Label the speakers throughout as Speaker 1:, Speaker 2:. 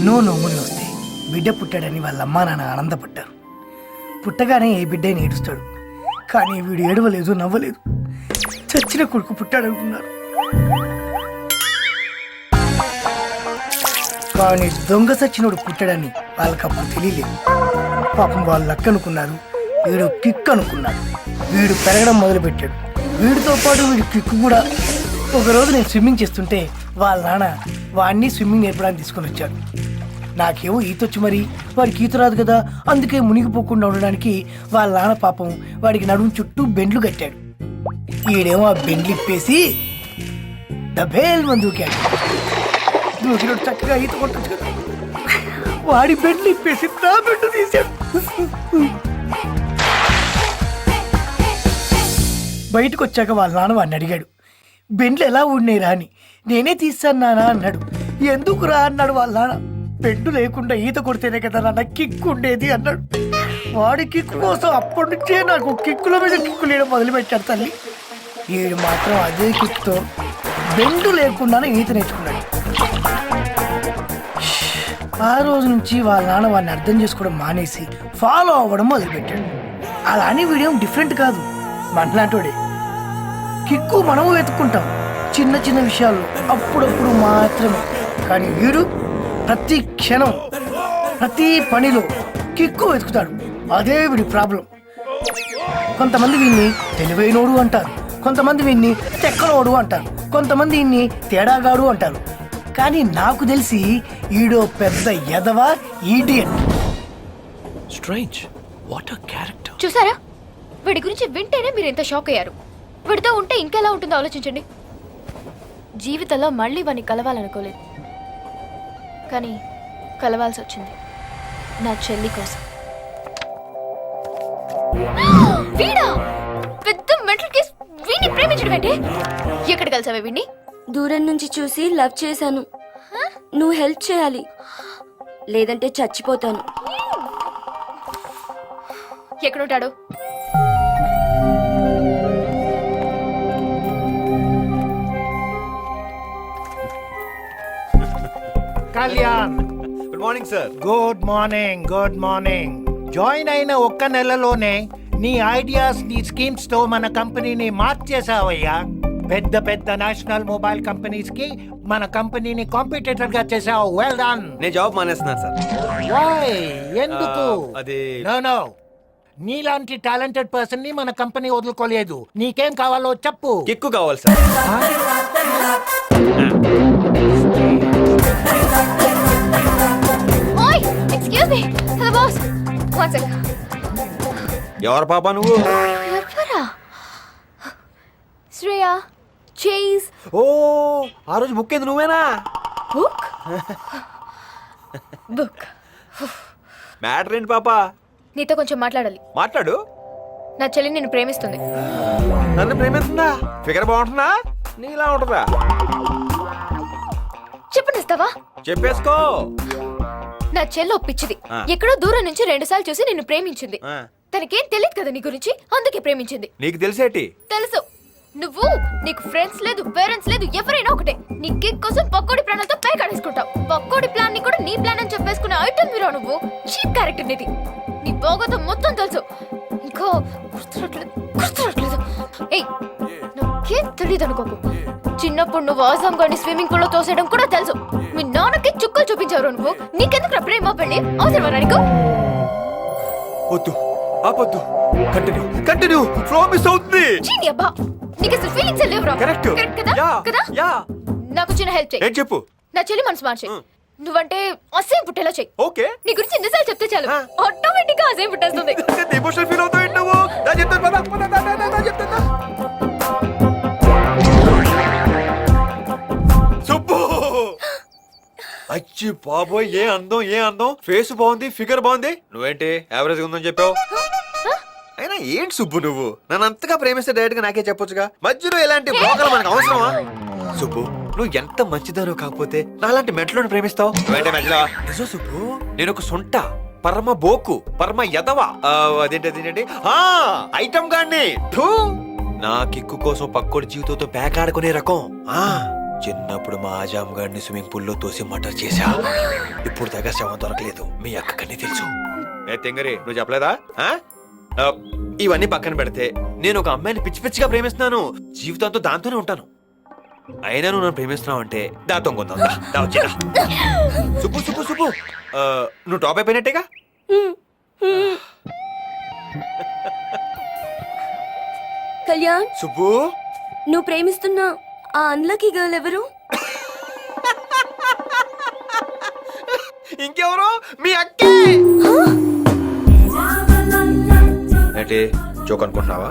Speaker 1: ఎన్నో నోములు వస్తాయి. బిడ్డ పుట్టాడని వాళ్ళ అమ్మా నాన్న ఆనందపడ్డారు. పుట్టగానే ఏ బిడ్డ ఏడుస్తాడు, కానీ వీడు ఏడవలేదు, నవ్వలేదు. చచ్చిన కొడుకు పుట్టాడనుకున్నారు. కానీ దొంగ సచ్చినోడు పుట్టాడని వాళ్ళకి అప్పుడు తెలియలేదు. పాపం వాళ్ళు లక్ అనుకున్నారు, వీడు కిక్ అనుకున్నాడు. వీడు పెరగడం మొదలుపెట్టాడు. వీడితో పాటు వీడి కిక్ కూడా. ఒకరోజు నేను స్విమ్మింగ్ చేస్తుంటే వాళ్ళ నాన్న వాడిని స్విమ్మింగ్ నేర్పడానికి తీసుకొని వచ్చాడు. నాకేమో ఈతొచ్చు, మరి వాడికి ఈత రాదు కదా, అందుకే మునిగిపోకుండా ఉండడానికి వాళ్ళ నాన్న పాపం వాడికి నడుము చుట్టూ బెండ్లు కట్టాడు. ఈడేమో ఆ బెండ్లు ఇప్పేసి డబేల్ మంది దూకాడు. దూకినోడు చక్కగా ఈత కొట్టచ్చు కదా, వాడి బెండ్లు ఇప్పేసి నా బెండ్ తీశాడు. బయటకు వచ్చాక వాళ్ళ నాన్న వాడిని అడిగాడు, బెండ్లు ఎలా ఊడినాయిరా అని. నేనే తీస్తాను నాన్న అన్నాడు. ఎందుకు రా అన్నాడు వాళ్ళ నాన్న. బెండు లేకుండా ఈత కొడితేనే కదా నాన్న కిక్కు ఉండేది అన్నాడు. వాడి కిక్కు కోసం అప్పటి నుంచే నాకు కిక్కుల మీద కిక్కు లేయడం మొదలుపెట్టాడు తల్లి. వీడు మాత్రం అదే కిక్తో బెండు లేకుండానే ఈత నేర్చుకున్నాడు. ఆ రోజు నుంచి వాళ్ళ నాన్న వాడిని అర్థం చేసుకోవడం మానేసి ఫాలో అవ్వడం మొదలుపెట్టాడు. అలా అని వీడేం డిఫరెంట్ కాదు, మనలాంటోడే. కిక్కు మనము వెతుక్కుంటాం చిన్న చిన్న విషయాల్లో, అప్పుడప్పుడు మాత్రమే. కానీ వీడు ప్రతి క్షణం ప్రతి పనిలో కిక్కు వెతుకుతాడు. అదే వీడి ప్రాబ్లం. కొంతమంది వీడిని తెలివైనోడు అంటారు, కొంతమంది వీడిని తెక్కనోడు అంటారు, కొంతమంది వీడిని తేడాగాడు అంటారు. కానీ నాకు తెలిసి ఈడో పెద్ద ఎదవ idiot.
Speaker 2: Strange, what a character.
Speaker 3: చూసారా, వీడి గురించి వింటేనే మీరు ఎంత షాక్ అయ్యారు. వీడితో ఉంటే ఇంకెలా ఉంటుందో ఆలోచించండి. జీవితంలో మళ్ళీ వాడిని కలవాలనుకోలేదు, కానీ కలవాల్సి వచ్చింది నా చెల్లి కోసం. వీడా పెద్ద మెంటల్ కేస్. వీడిని ప్రేమించడం ఏంటి? ఎక్కడ కలిసావే వీడిని?
Speaker 4: దూరం నుంచి చూసి లవ్ చేశాను. నువ్వు హెల్ప్ చేయాలి, లేదంటే చచ్చిపోతాను.
Speaker 3: ఎక్కడుంటాడు?
Speaker 5: Kalyan,
Speaker 2: good morning sir.
Speaker 5: Good morning. Good morning. Join అయిన ఒక్క నెలలోనే నీ ఐడియాస్, నీ స్కీమ్స్ తో మన కంపెనీని మార్చేసావయ్యా. పెద్ద పెద్ద నేషనల్ మొబైల్ కంపెనీస్ కి మన కంపెనీని కాంపిటేటర్ గా చేసావు. Well done.
Speaker 2: నేను జాబ్ మానేస్తున్నాను సార్.
Speaker 5: వై? ఎందుకు?
Speaker 2: అది
Speaker 5: నో, నీలాంటి టాలెంటెడ్ పర్సన్ ని మన కంపెనీ వదులుకోలేదు. నీకేం కావాలో చెప్పు.
Speaker 2: కిక్కు కావాలి సార్.
Speaker 3: ఓయ్, excuse me. Hello boss, one second.
Speaker 2: ఎవరు పాపా నువ్వు?
Speaker 3: ఎవరా? శ్రేయ చేజ్.
Speaker 2: ఓ, ఆ రోజు బుక్ ఏంది నువ్వేనా?
Speaker 3: Book book.
Speaker 2: మ్యాటర్ ఏంటి పాపా?
Speaker 3: నీతో కొంచెం మాట్లాడాలి.
Speaker 2: మాట్లాడు.
Speaker 3: నా చెల్లి నిన్ను ప్రేమిస్తుంది.
Speaker 2: నన్ను ప్రేమిస్తుందా? ఫిగర్ బాగుంటుందా? నీలా ఉంటుందా?
Speaker 3: చెప్పనిస్తావా?
Speaker 2: చెప్పేసుకో.
Speaker 3: నా చెల్లి ఒప్పించింది.
Speaker 2: ఆ.
Speaker 3: ఎక్కడో దూరం నుంచి 2 సార్లు చూసి నిన్ను ప్రేమించింది.
Speaker 2: ఆ.
Speaker 3: తనకేం తెలియదు కదా నీ గురించి, అందుకే ప్రేమించింది.
Speaker 2: నీకు తెలిసేటి?
Speaker 3: తెలుసు. నువ్వు, నీకు ఫ్రెండ్స్ లేదు, పేరెంట్స్ లేదు, ఎవరైనా ఒకటే. నీ కిక్ కోసం పక్కోడి ప్రాణాలతో పై కడేసుకుంటావు. పక్కోడి ప్లాన్ ని కూడా నీ ప్లాన్ అని చెప్పేసుకునే ఐటమ్ మీరు. నువ్వు చీప్ క్యారెక్టర్ నీది. నీ భోగతం మొత్తం తెలుసు. ఇంకా గుర్తురట్లేదు. ఏయ్, నాకేం తెలియదు అనుకోకు. చిన్నప్పుడు నువ్వు ఆసాం గాని స్విమ్మింగ్ పూల్ లో తోసేయడం కూడా తెలుసు. మీ నాన్నకి చుక్కలు చూపించావు నువ్వు. నీకెందుకు ప్రేమ పెళ్ళి అవసరమా నీకు?
Speaker 2: వద్దు, ఆపొద్దు. కంటిన్యూ. ఫ్లో మిస్ అవుతుంది.
Speaker 3: చీని అబ్బా, నీకు అసలు ఫీలింగ్స్ లేవురా.
Speaker 2: కరెక్ట్
Speaker 3: కదా?
Speaker 2: యా
Speaker 3: కదా?
Speaker 2: యా.
Speaker 3: నాకు చిన్న హెల్ప్ చేయి.
Speaker 2: ఏం చెప్పు?
Speaker 3: నా చెల్లి మనసు మార్చే. నువ్వంటే అసేం పుట్టేలా చెయ్యి.
Speaker 2: ఓకే.
Speaker 3: నీ గురించి ఎన్నిసార్లు చెప్తే చాలు, ఆటోమేటిక్ గా అసేం పుట్టేస్తుంది.
Speaker 2: ఎమోషనల్ ఫీల్ అవుతావు నువ్వు. నా చెప్తాను పద చెప్తాను. సుబ్బు, అచ్చి బాబోయ్, ఏ అందం. ఫేస్ బాగుంది, ఫిగర్ బాగుంది. నువ్వేంటి యావరేజ్ ఉందని చెప్పావు? అయినా ఏంటి సుబ్బు నువ్వు? నన్ను అంతగా ప్రేమిస్తే డైరెక్ట్ గా నాకే చెప్పొచ్చుగా. మధ్యలో ఇలాంటి బ్రోకర్లు మనకు అవసరమా? సుబ్బు, నువ్వు ఎంత మంచిదానో కాకపోతే నాలాంటి మెంటలోని ప్రేమిస్తావు. నిజం సుబ్బు, నేను ఒక సొంట పరమ బోకు, పరమ యదవ, అదేంటి ఐటమ్ గాన్ని. నా కిక్కు కోసం పక్కోడి జీవితంతో పేకాడుకునే రకం. చిన్నప్పుడు మా ఆజాం గారిని స్విమ్మింగ్ పూల్ లో తోసి మటర్ చేశా. ఇప్పుడు దగ్గర శవం దొరకలేదు. మీ అక్కకని తెలుసు. ఏ తెంగరి, నువ్వు చెప్పలేదా? ఆ? ఇవన్నీ పక్కన పెడితే నేను ఒక అమ్మాయిని పిచ్చి పిచ్చిగా ప్రేమిస్తున్నాను. జీవితంతో దాంతోనే ఉంటాను. అయినా నువ్వు నన్ను ప్రేమిస్తున్నావు అంటే దాంతో కొందాం. సుబ్బు సుబ్బు సుబ్బు, నువ్వు టాప్ అయిపోయినట్టేగా.
Speaker 4: కళ్యాణ్,
Speaker 2: సుబ్బు,
Speaker 4: నువ్వు ప్రేమిస్తున్న ఆ అన్లకీ గర్ల్ ఎవరు?
Speaker 2: ఇంకెవరు? మీ అక్కే. ఏంటి జోక్ అనుకుంటున్నావా?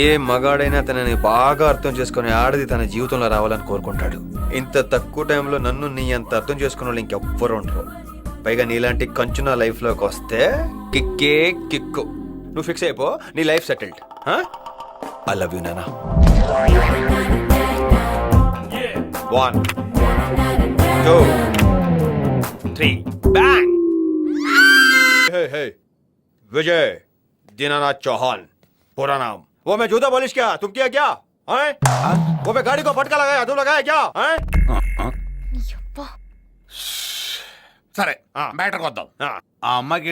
Speaker 2: ఏ మగాడైనా తనని బాగా అర్థం చేసుకుని ఆడది తన జీవితంలో రావాలని కోరుకుంటాడు. ఇంత తక్కువ టైంలో నన్ను నీ అంత అర్థం చేసుకున్న వాళ్ళు ఇంకెవ్వరు ఉండరు. పైగా నీలాంటి కంచు నా లైఫ్ లోకి వస్తే కిక్కే కిక్కు. నువ్వు ఫిక్స్ అయిపో, నీ life settled. I love you నానా. 1 2 3 बैंग। हे हे विजय दीनानाथ चौहान पूरा नाम। वो मैं जूता पॉलिश क्या तुम किया क्या? हैं? वो मैं गाड़ी को फटका लगाया तुम लगाया क्या? हैं?
Speaker 3: యబ్బా.
Speaker 6: సరే మ్యాటర్కి వద్దాం.
Speaker 2: हाँ।
Speaker 6: ఆ అమ్మాయికి